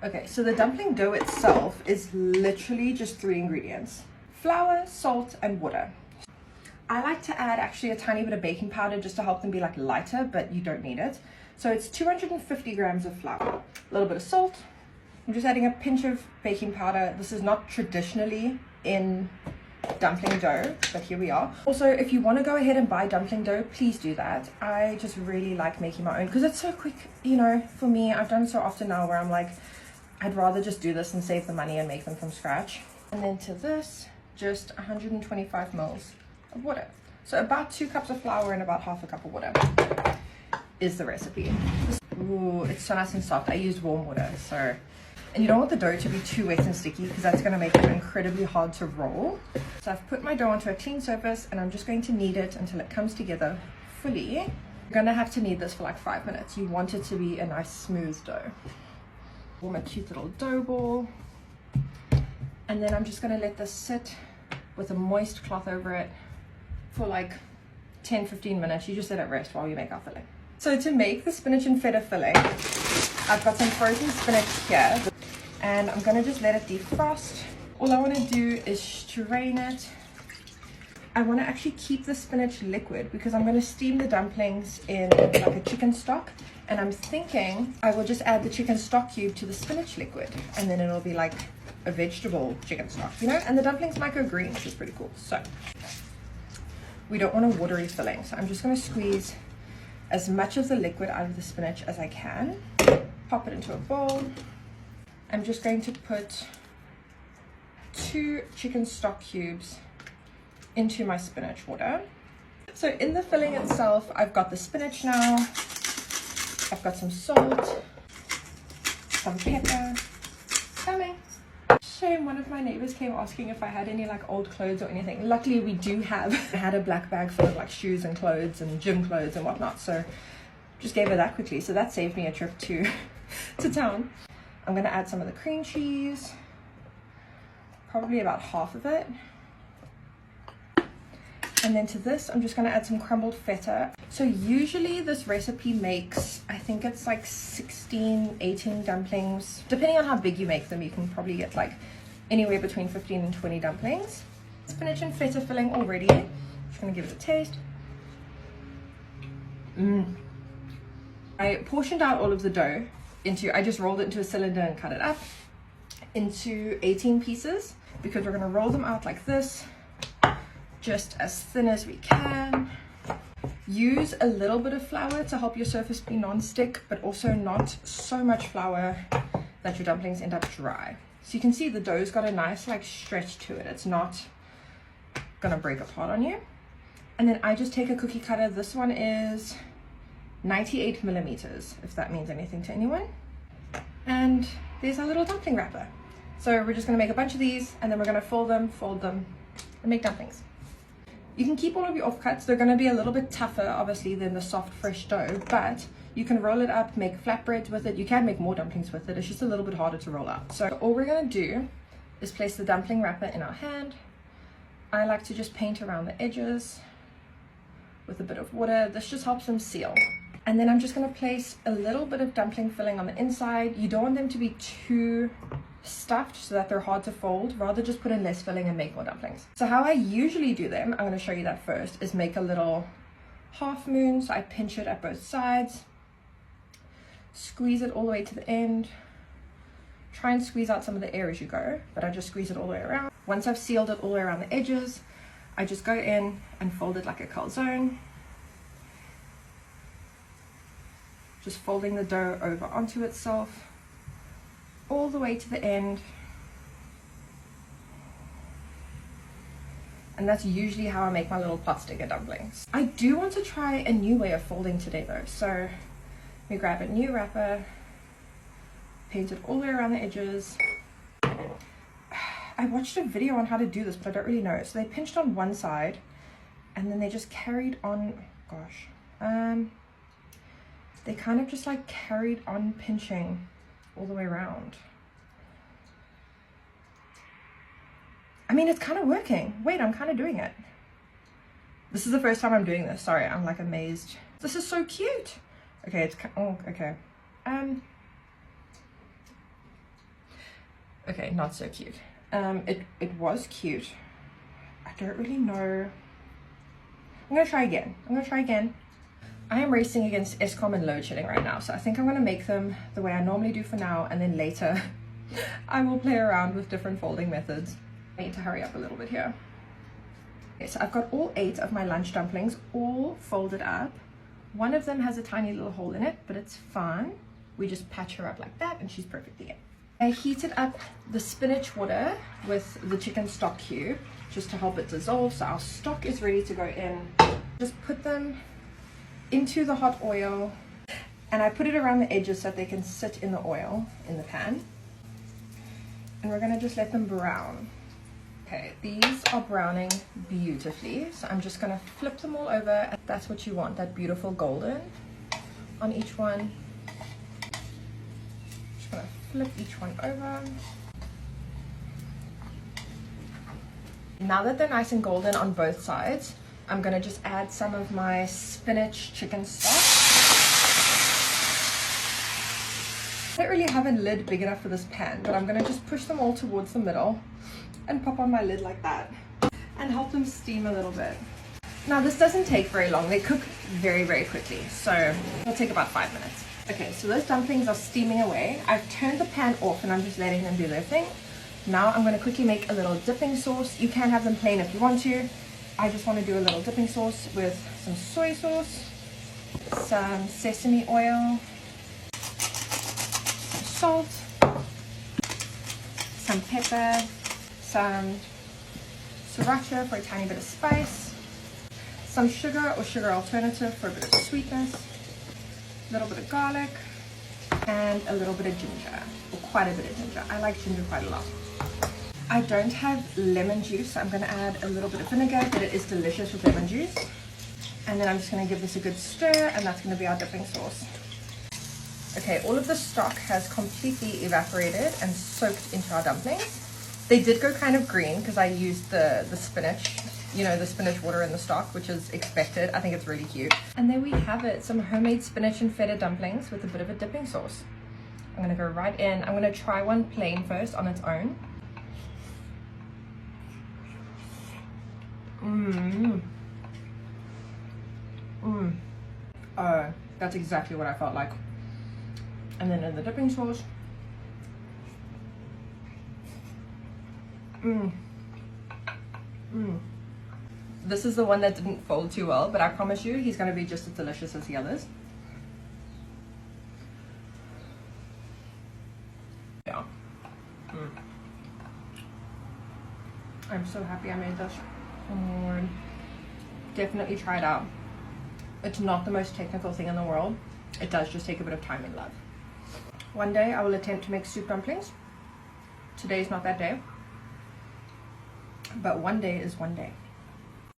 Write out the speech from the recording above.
Okay, so the dumpling dough itself is literally just 3 ingredients: flour, salt, and water. I like to add actually a tiny bit of baking powder just to help them be like lighter, but you don't need it. So it's 250 grams of flour, a little bit of salt. I'm just adding a pinch of baking powder. This is not traditionally in dumpling dough, but here we are. Also, if you want to go ahead and buy dumpling dough, please do that. I just really like making my own because it's so quick. You know, for me, I've done it so often now where I'm like, I'd rather just do this and save the money and make them from scratch. And then to this, just 125 mils of water. So about 2 cups of flour and about half a cup of water is the recipe. Ooh, it's so nice and soft. I used warm water, so. And you don't want the dough to be too wet and sticky because that's going to make it incredibly hard to roll. So I've put my dough onto a clean surface and I'm just going to knead it until it comes together fully. You're going to have to knead this for like 5 minutes. You want it to be a nice smooth dough. Form a cute little dough ball. And then I'm just going to let this sit with a moist cloth over it for like 10-15 minutes. You just let it rest while you make our filling. So to make the spinach and feta filling, I've got some frozen spinach here. And I'm going to just let it defrost. All I want to do is strain it. I want to actually keep the spinach liquid because I'm going to steam the dumplings in like a chicken stock. And I'm thinking I will just add the chicken stock cube to the spinach liquid. And then it'll be like a vegetable chicken stock, you know? And the dumplings might go green, which is pretty cool. So we don't want a watery filling. So I'm just going to squeeze as much of the liquid out of the spinach as I can. Pop it into a bowl. I'm just going to put 2 chicken stock cubes into my spinach water. So in the filling itself, I've got the spinach now. I've got some salt, some pepper. Coming. Shame, one of my neighbors came asking if I had any like old clothes or anything. Luckily we do have. I had a black bag full of like shoes and clothes and gym clothes and whatnot. So just gave her that quickly. So that saved me a trip to town. I'm going to add some of the cream cheese, probably about half of it. And then to this, I'm just going to add some crumbled feta. So usually this recipe makes, I think it's like 16, 18 dumplings. Depending on how big you make them, you can probably get like anywhere between 15 and 20 dumplings. Spinach and feta filling already. Just going to give it a taste. I portioned out all of the dough I just rolled it into a cylinder and cut it up into 18 pieces because we're going to roll them out like this, just as thin as we can. Use a little bit of flour to help your surface be non-stick, but also not so much flour that your dumplings end up dry. So you can see the dough's got a nice like stretch to it. It's not gonna break apart on you. And then I just take a cookie cutter. This one is 98 millimeters, if that means anything to anyone. And there's our little dumpling wrapper. So we're just gonna make a bunch of these and then we're gonna fold them, and make dumplings. You can keep all of your offcuts. They're gonna be a little bit tougher, obviously, than the soft, fresh dough, but you can roll it up, make flatbreads with it. You can make more dumplings with it. It's just a little bit harder to roll out. So all we're gonna do is place the dumpling wrapper in our hand. I like to just paint around the edges with a bit of water. This just helps them seal. And then I'm just going to place a little bit of dumpling filling on the inside. You don't want them to be too stuffed so that they're hard to fold. Rather just put in less filling and make more dumplings. So how I usually do them, I'm going to show you that first, is make a little half moon. So I pinch it at both sides, squeeze it all the way to the end. Try and squeeze out some of the air as you go, but I just squeeze it all the way around. Once I've sealed it all the way around the edges, I just go in and fold it like a calzone. Just folding the dough over onto itself all the way to the end. And that's usually how I make my little pot sticker dumplings. I do want to try a new way of folding today though. So let me grab a new wrapper, paint it all the way around the edges. I watched a video on how to do this, but I don't really know. So they pinched on one side and then they just carried on, they kind of just like carried on pinching all the way around. I mean, it's kind of working. Wait, I'm kind of doing it. This is the first time I'm doing this. Sorry, I'm like amazed. This is so cute. Okay, it's, oh, okay. Okay, not so cute. It was cute. I don't really know. I'm gonna try again. I am racing against ESCOM and load shedding right now, so I think I'm gonna make them the way I normally do for now, and then later I will play around with different folding methods. I need to hurry up a little bit here. Okay, so I've got all 8 of my lunch dumplings all folded up. One of them has a tiny little hole in it, but it's fine. We just patch her up like that and she's perfectly in. I heated up the spinach water with the chicken stock cube just to help it dissolve, so our stock is ready to go in. Just put them into the hot oil, and I put it around the edges so that they can sit in the oil in the pan, and we're gonna just let them brown. Okay, these are browning beautifully, so I'm just gonna flip them all over. That's what you want, that beautiful golden on each one. Just gonna flip each one over. Now that they're nice and golden on both sides, I'm gonna just add some of my spinach chicken stock. I don't really have a lid big enough for this pan, but I'm gonna just push them all towards the middle and pop on my lid like that and help them steam a little bit. Now this doesn't take very long. They cook very, very quickly, so it'll take about 5 minutes. Okay, so those dumplings are steaming away. I've turned the pan off and I'm just letting them do their thing. Now I'm going to quickly make a little dipping sauce. You can have them plain if you want to. I just want to do a little dipping sauce with some soy sauce, some sesame oil, some salt, some pepper, some sriracha for a tiny bit of spice, some sugar or sugar alternative for a bit of sweetness, a little bit of garlic, and a little bit of ginger, or quite a bit of ginger. I like ginger quite a lot. I don't have lemon juice, so I'm going to add a little bit of vinegar, but it is delicious with lemon juice. And then I'm just going to give this a good stir, and that's going to be our dipping sauce. Okay, all of the stock has completely evaporated and soaked into our dumplings. They did go kind of green because I used the spinach, you know, the spinach water in the stock, which is expected. I think it's really cute. And there we have it, some homemade spinach and feta dumplings with a bit of a dipping sauce. I'm going to go right in. I'm going to try one plain first on its own. Oh, that's exactly what I felt like. And then in the dipping sauce. This is the one that didn't fold too well, but I promise you he's going to be just as delicious as the others. Yeah. I'm so happy I made this. Definitely try it out. It's not the most technical thing in the world. It does just take a bit of time and love. One day I will attempt to make soup dumplings. Today's not that day, but one day is one day.